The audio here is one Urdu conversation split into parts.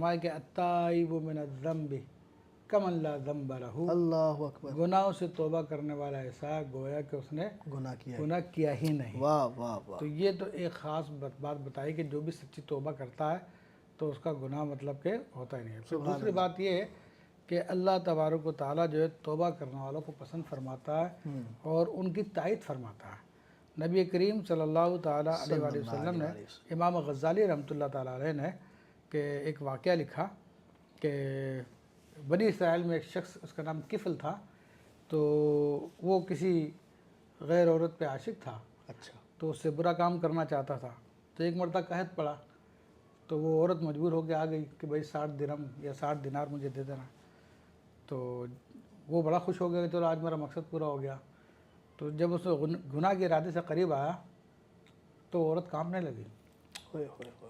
فرمایا کہ التائب من الذنب کمن لا ذنب لہ، اللہ اکبر، گناہوں سے توبہ کرنے والا ایسا گویا کہ اس نے گناہ کیا ہی نہیں۔ واہ واہ واہ، تو یہ تو ایک خاص بات بتائی کہ جو بھی سچی توبہ کرتا ہے تو اس کا گناہ مطلب کہ ہوتا ہی نہیں ہے۔ پھر دوسری بات یہ ہے کہ اللہ تبارک و تعالیٰ جو ہے توبہ کرنے والوں کو پسند فرماتا ہے اور ان کی تائید فرماتا ہے۔ نبی کریم صلی اللہ تعالیٰ علیہ وآلہ وسلم نے، امام غزالی رحمۃ اللہ تعالیٰ علیہ نے کہ ایک واقعہ لکھا کہ بنی اسرائیل میں ایک شخص، اس کا نام کفل تھا، تو وہ کسی غیر عورت پہ عاشق تھا، اچھا، تو اس سے برا کام کرنا چاہتا تھا۔ تو ایک مرتبہ قحط پڑا تو وہ عورت مجبور ہو کے آ گئی کہ بھائی 60 درہم یا 60 دینار مجھے دے دینا۔ تو وہ بڑا خوش ہو گیا کہ چلو آج میرا مقصد پورا ہو گیا۔ تو جب اس گناہ کے ارادے سے قریب آیا تو عورت کانپنے لگی۔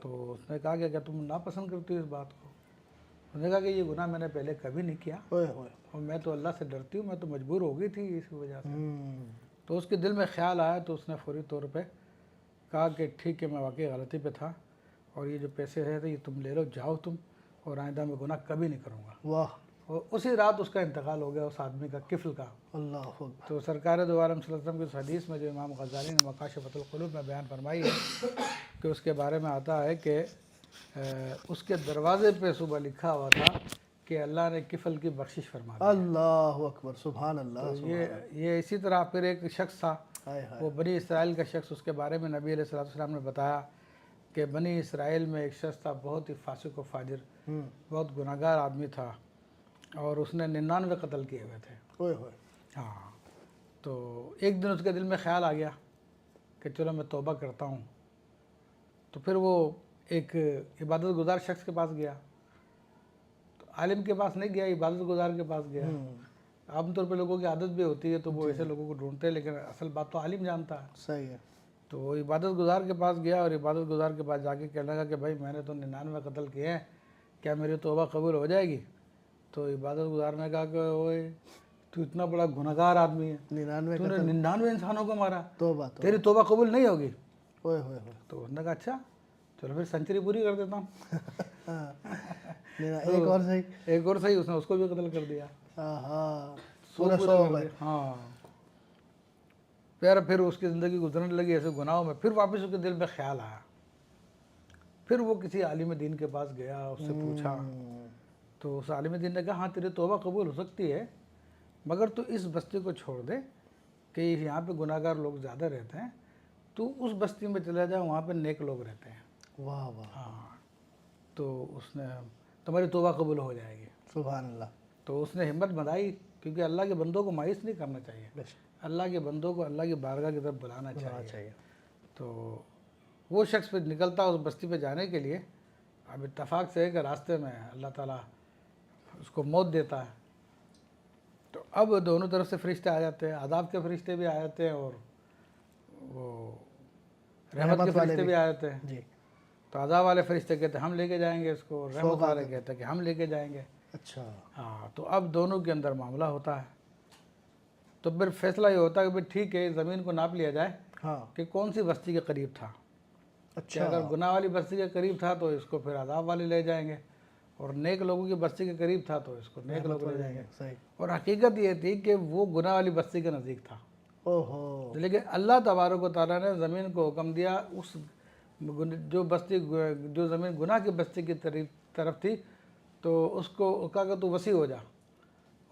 تو اس نے کہا کہ کیا تم ناپسند کرتی ہو اس بات کو؟ اس نے کہا کہ یہ گناہ میں نے پہلے کبھی نہیں کیا اور میں تو اللہ سے ڈرتی ہوں، میں تو مجبور ہو گئی تھی اس وجہ سے۔ تو اس کے دل میں خیال آیا تو اس نے فوری طور پہ کہا کہ ٹھیک ہے، میں واقعی غلطی پہ تھا اور یہ جو پیسے ہے یہ تم لے لو، جاؤ تم، اور آئندہ میں گناہ کبھی نہیں کروں گا۔ واہ، اور اسی رات اس کا انتقال ہو گیا، اس آدمی کا، کفل کا۔ اللہ اکبر، تو سرکار دو عالم صلی اللہ علیہ وسلم کی اس حدیث میں جو امام غزالی نے مکاشفۃ القلوب میں بیان فرمائی ہے کہ اس کے بارے میں آتا ہے کہ اس کے دروازے پہ صبح لکھا ہوا تھا کہ اللہ نے کفل کی بخشش فرما دی۔ اللہ اکبر، سبحان اللہ۔ تو یہ اسی طرح پھر ایک شخص تھا، ہائے ہائے، وہ بنی اسرائیل کا شخص، اس کے بارے میں نبی علیہ الصلوۃ والسلام نے بتایا کہ بنی اسرائیل میں ایک شخص تھا، بہت ہی فاسق و فاجر، بہت گناہگار آدمی تھا، اور اس نے 99 قتل کیے ہوئے تھے۔ ہوئے ہوئے، ہاں، تو ایک دن اس کے دل میں خیال آ گیا کہ چلو میں توبہ کرتا ہوں۔ تو پھر وہ ایک عبادت گزار شخص کے پاس گیا، تو عالم کے پاس نہیں گیا، عبادت گزار کے پاس گیا۔ عام طور پہ لوگوں کی عادت بھی ہوتی ہے تو وہ ایسے لوگوں کو ڈھونڈتے ہیں، لیکن اصل بات تو عالم جانتا ہے۔ صحیح ہے، تو وہ عبادت گزار کے پاس گیا اور عبادت گزار کے پاس جا کے کہنے لگا کہ بھائی میں نے تو 99 قتل کیے ہیں، کیا میری توبہ قبول ہو جائے گی؟ تو عبادت گزار نے کہا کہ اوئے تو اتنا بڑا گنہگار آدمی ہے، 99 تو نے 99 انسانوں کو مارا، توبہ، تیری توبہ قبول نہیں ہوگی۔ ہوئے ہوئے ہوئے، تو اس نے کہا اچھا چلو پھر سنچری پوری کر دیتا ہوں۔ ایک اور صحیح، ایک اور صحیح، اس نے اس کو بھی قتل کر دیا۔ ہاں، 100 پورا 100 ہو گئے۔ ہاں، پھر اس کی زندگی گزرنے لگی ایسے گناہوں میں۔ پھر واپس اس کے دل میں خیال آیا، پھر وہ کسی عالم دین کے پاس گیا، اس سے پوچھا، تو اس عالم دین نے کہا ہاں تیری توبہ قبول ہو سکتی ہے، مگر تو اس بستی کو چھوڑ دے کہ یہاں پہ گناہ گار لوگ زیادہ رہتے ہیں، تو اس بستی میں چلا جائے، وہاں پہ نیک لوگ رہتے ہیں۔ واہ واہ، ہاں، تو اس نے تمہاری توبہ قبول ہو جائے گی۔ سبحان اللہ، تو اس نے ہمت بندھائی، کیونکہ اللہ کے بندوں کو مایوس نہیں کرنا چاہیے، اللہ کے بندوں کو اللہ کی بارگاہ کی طرف بلانا چاہیے۔ تو وہ شخص پہ نکلتا اس بستی پہ جانے کے لیے، اب اتفاق سے ہے کہ راستے میں اللہ تعالیٰ اس کو موت دیتا ہے۔ تو اب دونوں طرف سے فرشتے آ جاتے ہیں، عذاب کے فرشتے بھی آ جاتے ہیں اور وہ رحمت کے فرشتے بھی آ جاتے ہیں۔ جی، تو عذاب والے فرشتے کہتے ہیں ہم لے کے جائیں گے اس کو، اور رحمت والے کہتے ہیں کہ ہم لے کے جائیں گے۔ اچھا، ہاں، تو اب دونوں کے اندر معاملہ ہوتا ہے، تو پھر فیصلہ یہ ہوتا ہے کہ ٹھیک ہے زمین کو ناپ لیا جائے ہاں، کہ کون سی بستی کے قریب تھا۔ کہ اچھا، اگر گناہ والی بستی کے قریب تھا تو اس کو پھر عذاب والے لے جائیں گے، اور نیک لوگوں کی بستی کے قریب تھا تو اس کو نیک لوگ لے جائیں گے۔ صحیح، اور حقیقت یہ تھی کہ وہ گناہ والی بستی کے نزدیک تھا، اوہو، لیکن اللہ تبارک و تعالیٰ نے زمین کو حکم دیا، اس جو زمین گناہ کی بستی کی طرف تھی تو اس کو کہا کہ تو وسیع ہو جا،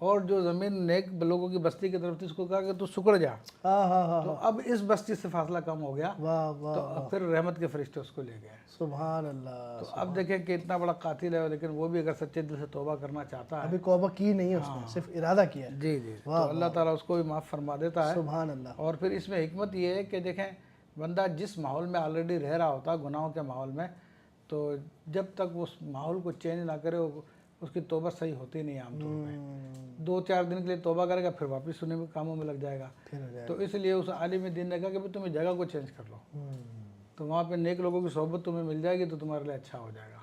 اور جو زمین نیک لوگوں کی بستی کی طرف تھی اس کو کہا کہ تو سکڑ جا۔ ہاں ہاں ہاں، تو اب اس بستی سے فاصلہ کم ہو گیا، واہ تو واہ، اب پھر رحمت کے فرشتے اس کو لے گئے۔ سبحان اللہ۔ تو اب دیکھیں کہ اتنا بڑا قاتل ہے، لیکن وہ بھی اگر سچے دل سے توبہ کرنا چاہتا ہے، ابھی توبہ کی نہیں ہے اس نے، صرف ارادہ کیا ہے۔ جی جی، تو اللہ تعالیٰ اس کو بھی معاف فرما دیتا ہے۔ سبحان اللہ، اور پھر اس میں حکمت یہ ہے کہ دیکھیں بندہ جس ماحول میں آلریڈی رہ رہا ہوتا ہے، گناہوں کے ماحول میں، تو جب تک اس ماحول کو چینج نہ کرے اس کی توبہ صحیح ہوتی نہیں عام طور پہ۔ 2-4 دن کے لیے توبہ کرے گا، پھر واپس انہیں کاموں میں لگ جائے گا۔ تو اس لیے اس عالم دین نے کہا کہ تمہیں جگہ کو چینج کر لو، تو وہاں پہ نیک لوگوں کی صحبت تمہیں مل جائے گی تو تمہارے لیے اچھا ہو جائے گا۔